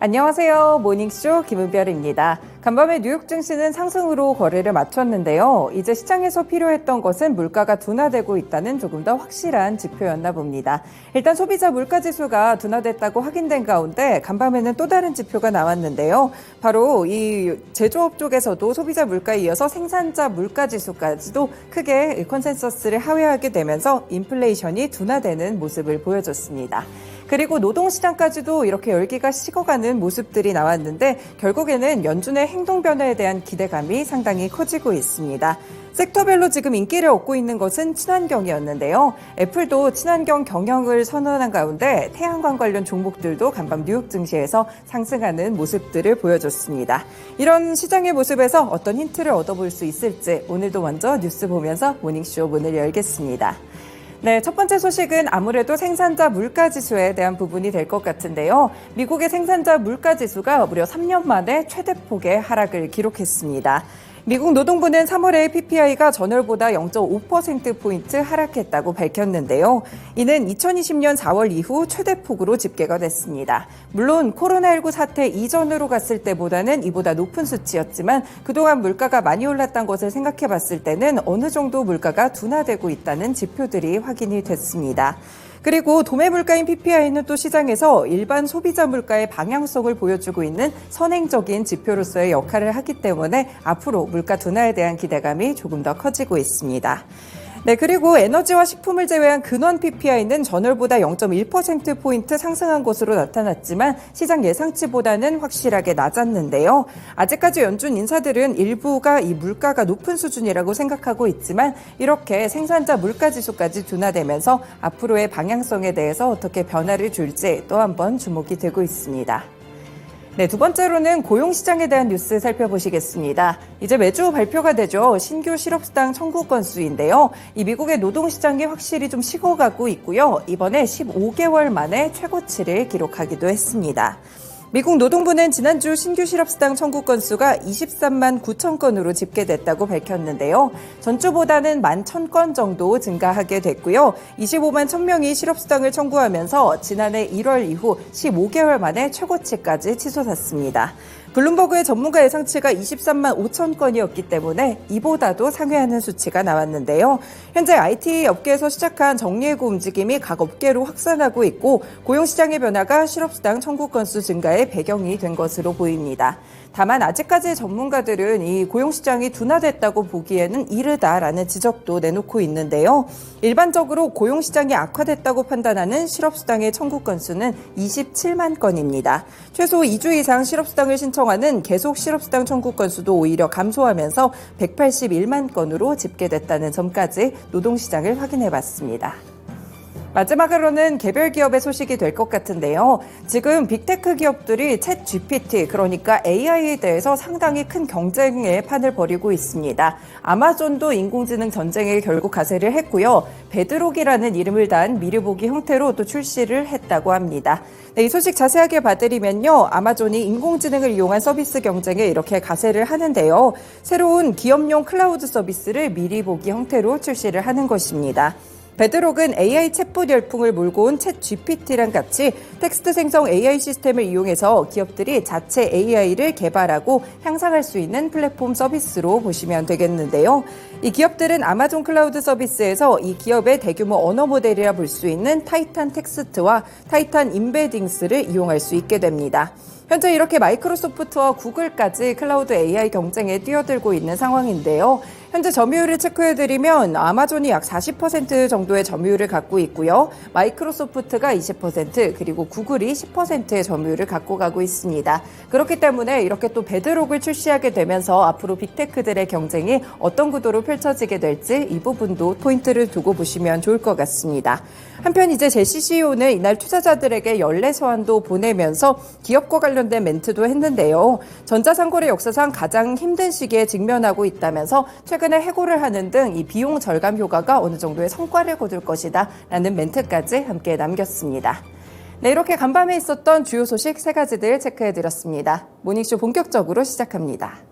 안녕하세요. 모닝쇼 김은별입니다. 간밤에 뉴욕 증시는 상승으로 거래를 마쳤는데요. 이제 시장에서 필요했던 것은 물가가 둔화되고 있다는 조금 더 확실한 지표였나 봅니다. 일단 소비자 물가지수가 둔화됐다고 확인된 가운데 간밤에는 또 다른 지표가 나왔는데요. 바로 이 제조업 쪽에서도 소비자 물가에 이어서 생산자 물가지수까지도 크게 컨센서스를 하회하게 되면서 인플레이션이 둔화되는 모습을 보여줬습니다. 그리고 노동시장까지도 이렇게 열기가 식어가는 모습들이 나왔는데 결국에는 연준의 행동 변화에 대한 기대감이 상당히 커지고 있습니다. 섹터별로 지금 인기를 얻고 있는 것은 친환경이었는데요. 애플도 친환경 경영을 선언한 가운데 태양광 관련 종목들도 간밤 뉴욕 증시에서 상승하는 모습들을 보여줬습니다. 이런 시장의 모습에서 어떤 힌트를 얻어볼 수 있을지 오늘도 먼저 뉴스 보면서 모닝쇼 문을 열겠습니다. 네, 첫 번째 소식은 아무래도 생산자 물가지수에 대한 부분이 될 것 같은데요. 미국의 생산자 물가지수가 무려 3년 만에 최대폭의 하락을 기록했습니다. 미국 노동부는 3월에 PPI가 전월보다 0.5%포인트 하락했다고 밝혔는데요. 이는 2020년 4월 이후 최대폭으로 집계가 됐습니다. 물론 코로나19 사태 이전으로 갔을 때보다는 이보다 높은 수치였지만 그동안 물가가 많이 올랐던 것을 생각해 봤을 때는 어느 정도 물가가 둔화되고 있다는 지표들이 확인이 됐습니다. 그리고 도매 물가인 PPI는 또 시장에서 일반 소비자 물가의 방향성을 보여주고 있는 선행적인 지표로서의 역할을 하기 때문에 앞으로 물가 둔화에 대한 기대감이 조금 더 커지고 있습니다. 네, 그리고 에너지와 식품을 제외한 근원 PPI는 전월보다 0.1%포인트 상승한 것으로 나타났지만 시장 예상치보다는 확실하게 낮았는데요. 아직까지 연준 인사들은 일부가 이 물가가 높은 수준이라고 생각하고 있지만 이렇게 생산자 물가지수까지 둔화되면서 앞으로의 방향성에 대해서 어떻게 변화를 줄지 또 한 번 주목이 되고 있습니다. 네, 두 번째로는 고용시장에 대한 뉴스 살펴보시겠습니다. 이제 매주 발표가 되죠. 신규 실업수당 청구 건수인데요. 이 미국의 노동시장이 확실히 좀 식어가고 있고요. 이번에 15개월 만에 최고치를 기록하기도 했습니다. 미국 노동부는 지난주 신규 실업수당 청구 건수가 23만 9천 건으로 집계됐다고 밝혔는데요. 전주보다는 11,000건 정도 증가하게 됐고요. 25만 1,000명이 실업수당을 청구하면서 지난해 1월 이후 15개월 만에 최고치까지 치솟았습니다. 블룸버그의 전문가 예상치가 23만 5천 건이었기 때문에 이보다도 상회하는 수치가 나왔는데요. 현재 IT 업계에서 시작한 정리해고 움직임이 각 업계로 확산하고 있고 고용시장의 변화가 실업수당 청구 건수 증가의 배경이 된 것으로 보입니다. 다만 아직까지 전문가들은 이 고용시장이 둔화됐다고 보기에는 이르다라는 지적도 내놓고 있는데요. 일반적으로 고용시장이 악화됐다고 판단하는 실업수당의 청구 건수는 27만 건입니다. 최소 2주 이상 실업수당을 신청하는 계속 실업수당 청구 건수도 오히려 감소하면서 181만 건으로 집계됐다는 점까지 노동시장을 확인해봤습니다. 마지막으로는 개별 기업의 소식이 될 것 같은데요. 지금 빅테크 기업들이 챗 GPT, 그러니까 AI에 대해서 상당히 큰 경쟁의 판을 벌이고 있습니다. 아마존도 인공지능 전쟁에 결국 가세를 했고요. 베드록이라는 이름을 단 미리보기 형태로 또 출시를 했다고 합니다. 네, 이 소식 자세하게 봐드리면요. 아마존이 인공지능을 이용한 서비스 경쟁에 이렇게 가세를 하는데요. 새로운 기업용 클라우드 서비스를 미리보기 형태로 출시를 하는 것입니다. 베드록은 AI 챗봇 열풍을 몰고 온 챗 GPT랑 같이 텍스트 생성 AI 시스템을 이용해서 기업들이 자체 AI를 개발하고 향상할 수 있는 플랫폼 서비스로 보시면 되겠는데요. 이 기업들은 아마존 클라우드 서비스에서 이 기업의 대규모 언어 모델이라 볼 수 있는 타이탄 텍스트와 타이탄 임베딩스를 이용할 수 있게 됩니다. 현재 이렇게 마이크로소프트와 구글까지 클라우드 AI 경쟁에 뛰어들고 있는 상황인데요. 현재 점유율을 체크해드리면 아마존이 약 40% 정도의 점유율을 갖고 있고요. 마이크로소프트가 20% 그리고 구글이 10%의 점유율을 갖고 가고 있습니다. 그렇기 때문에 이렇게 또 베드록을 출시하게 되면서 앞으로 빅테크들의 경쟁이 어떤 구도로 펼쳐지게 될지 이 부분도 포인트를 두고 보시면 좋을 것 같습니다. 한편 이제 제시 CEO는 이날 투자자들에게 연례 서한도 보내면서 기업과 관련된 멘트도 했는데요. 전자상거래 역사상 가장 힘든 시기에 직면하고 있다면서 최근에 해고를 하는 등 이 비용 절감 효과가 어느 정도의 성과를 거둘 것이다 라는 멘트까지 함께 남겼습니다. 네, 이렇게 간밤에 있었던 주요 소식 3가지들 체크해드렸습니다. 모닝쇼 본격적으로 시작합니다.